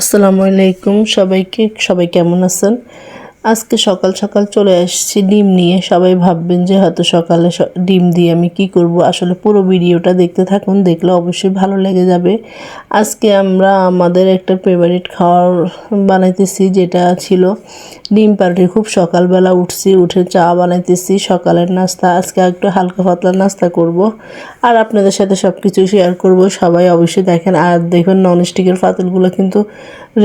আসসালামু আলাইকুম সবাইকে। সবাই কেমন আছেন? আজকে সকাল সকাল চলে আসছি ডিম নিয়ে। সবাই ভাববেন যে হয়তো সকালে ডিম দিয়ে আমি কি করব। আসলে পুরো ভিডিওটা দেখতে থাকুন, দেখলে অবশ্যই ভালো লেগে যাবে। আজকে আমরা আমাদের একটা ফেভারিট খাবার বানাইতেছি, যেটা ছিল ডিম পাউরুটি। খুব সকালবেলা উঠছি, উঠে চা বানাইতেছি সকালের নাস্তা। আজকে একটু হালকা পাতলা নাস্তা করব আর আপনাদের সাথে সব কিছু শেয়ার করব। সবাই অবশ্যই দেখেন। আর দেখুন, ননস্টিকের পাতিলগুলো কিন্তু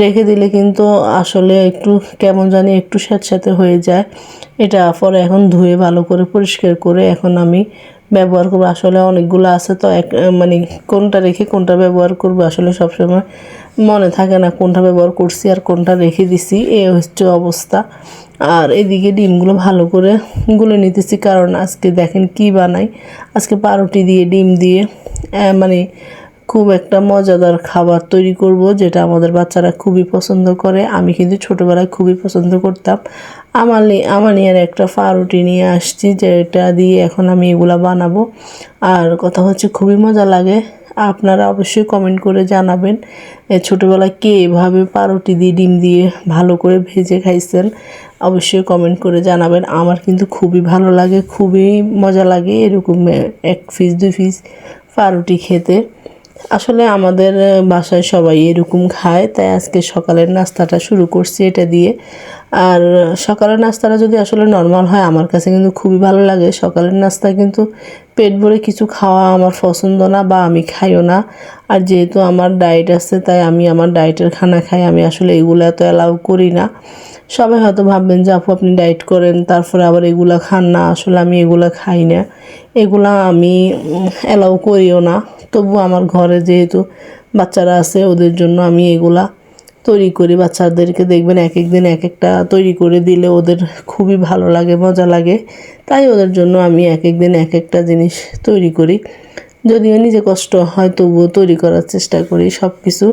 রেখে দিলে কিন্তু আসলে একটু কেমন জানি একটু স্যাঁতস্যাঁতে হয়ে যায়। এটা পরে এখন ধুয়ে ভালো করে পরিষ্কার করে এখন আমি ব্যবহার করবো। আসলে অনেকগুলো আছে তো মানে কোনটা রেখে কোনটা ব্যবহার করবো আসলে সবসময় মনে থাকে না কোনটা ব্যবহার করছি আর কোনটা রেখে দিছি। এই হচ্ছে অবস্থা। আর এদিকে ডিমগুলো ভালো করে গুলে নিতেছি, কারণ আজকে দেখেন কি বানাই। আজকে পাউরুটি দিয়ে ডিম দিয়ে মানে খুব একটা মজাদার খাবার তৈরি করব, যেটা আমাদের বাচ্চারা খুবই পছন্দ করে। আমি কিন্তু ছোটোবেলায় খুবই পছন্দ করতাম। আমার নিয়ে একটা পাউরুটি নিয়ে আসছি, যেটা দিয়ে এখন আমি এগুলা বানাবো। আর কথা হচ্ছে খুবই মজা লাগে। আপনারা অবশ্যই কমেন্ট করে জানাবেন ছোটোবেলায় কে এভাবে পাউরুটি দিয়ে ডিম দিয়ে ভালো করে ভেজে খাইছেন। অবশ্যই কমেন্ট করে জানাবেন। আমার কিন্তু খুবই ভালো লাগে, খুবই মজা লাগে এরকম 1 পিস 2 পিস পাউরুটি খেতে। আসলে আমাদের বাসায় সবাই এরকম খায়, তাই আজকে সকালের নাস্তাটা শুরু করছি এটা দিয়ে। আর সকালের নাস্তাটা যদি আসলে নর্মাল হয়, আমার কাছে কিন্তু খুবই ভালো লাগে। সকালের নাস্তা কিন্তু পেট ভরে কিছু খাওয়া আমার পছন্দ না, বা আমি খাইও না। আর যেহেতু আমার ডায়েট আছে, তাই আমি আমার ডায়েটের খানা খাই। আমি আসলে এগুলো এত অ্যালাউ করি না। সবাই হয়তো ভাববেন যে আপু আপনি ডায়েট করেন তারপরে আবার এগুলা খান না। আসলে আমি এগুলা খাই না, এগুলা আমি অ্যালাউ করিও না। তবু আমার ঘরে যেহেতু বাচ্চারা আছে, ওদের জন্য আমি এগুলা তৈরি করি। বাচ্চাদেরকে দেখবেন এক এক দিন এক একটা তৈরি করে দিলে ওদের খুবই ভালো লাগে, মজা লাগে। তাই ওদের জন্য আমি এক এক দিন এক একটা জিনিস তৈরি করি। যদিও নিজে কষ্ট হয়, তবুও তৈরি করার চেষ্টা করি সব কিছু।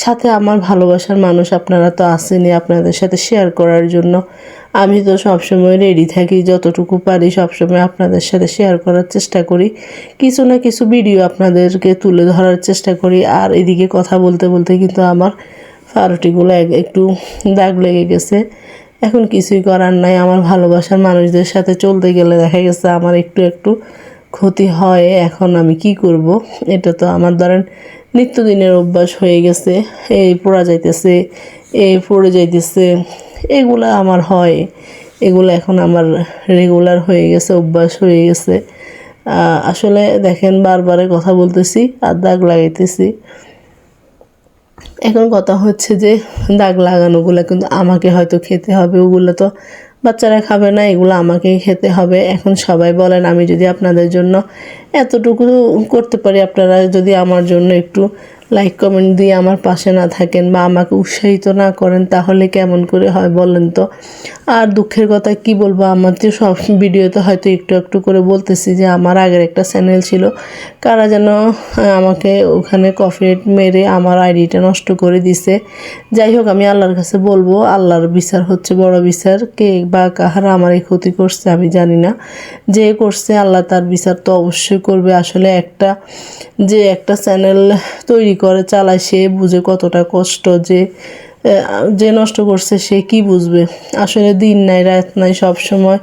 সাথে আমার ভালোবাসার মানুষ আপনারা তো আসেনই আপনাদের সাথে শেয়ার করার জন্য। আমি তো সবসময় রেডি থাকি, যতটুকু পারি সবসময় আপনাদের সাথে শেয়ার করার চেষ্টা করি। কিছু না কিছু ভিডিও আপনাদেরকে তুলে ধরার চেষ্টা করি। আর এদিকে কথা বলতে বলতে কিন্তু আমার পাউরুটিগুলো একটু দাগ লেগে গেছে। এখন কিছুই করার নাই। আমার ভালোবাসার মানুষদের সাথে চলতে গেলে দেখা গেছে আমার একটু একটু ক্ষতি হয়। এখন আমি কি করব? এটা তো আমার ধরেন নিত্যদিনের অভ্যাস হয়ে গেছে। এই পড়া যাইতেছে, এই পড়ে যাইতেছে, এগুলা আমার হয়। এগুলো এখন আমার রেগুলার হয়ে গেছে, অভ্যাস হয়ে গেছে। আসলে দেখেন, বারবারে কথা বলতেছি আর দাগ লাগাইতেছি। এখন কথা হচ্ছে যে দাগ লাগানোগুলো কিন্তু আমাকে হয়তো খেতে হবে, ওগুলো তো বাচ্চারা খাবে না, এগুলো আমাকেই খেতে হবে। এখন সবাই বলেন, আমি যদি আপনাদের জন্য এতটুকু করতে পারি, আপনারা যদি আমার জন্য একটু লাইক কমেন্ট দিয়ে আমার পাশে না থাকেন বা আমাকে উৎসাহিত না করেন, তাহলে কেমন করে হয় বলেন তো? আর দুঃখের কথা কি বলবো, আমার তো সব ভিডিওতে হয়তো একটু একটু করে বলতেছি যে আমার আগের একটা চ্যানেল ছিল, কারা যেন আমাকে ওখানে কপিরাইট মেরে আমার আইডিটা নষ্ট করে দিছে। যাই হোক, আমি আল্লাহর কাছে বলবো, আল্লাহর বিচার হচ্ছে বড় বিচার। কে বা কাহারা আমার এই ক্ষতি করছে আমি জানি না, যে করছে আল্লাহ তার বিচার তো অবশ্যই করবে। আসলে একটা চ্যানেল তৈরি করে চালায়, সে বুঝে কতটা কষ্ট। যে নষ্ট করছে সে কি বুঝবে? আসলে দিন নাই রাত নাই, সব সময়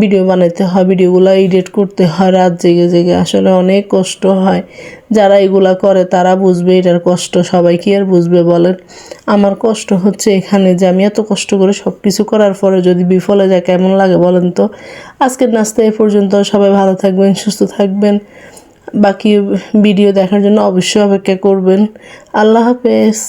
ভিডিও বানাইতে হয়, ভিডিওগুলো এডিট করতে হয় রাত জেগে জেগে। আসলে অনেক কষ্ট হয়। যারা এগুলা করে তারা বুঝবে এটার কষ্ট, সবাই কি আর বুঝবে বলেন? আমার কষ্ট হচ্ছে এখানে যে আমি এত কষ্ট করে সব কিছু করার পরে যদি বিফলে যায় কেমন লাগে বলেন তো? আজকের নাস্তা এ পর্যন্ত। সবাই ভালো থাকবেন, সুস্থ থাকবেন। বাকি ভিডিও দেখার জন্য অবশ্যই অপেক্ষা করবেন। আল্লাহ হাফেজ।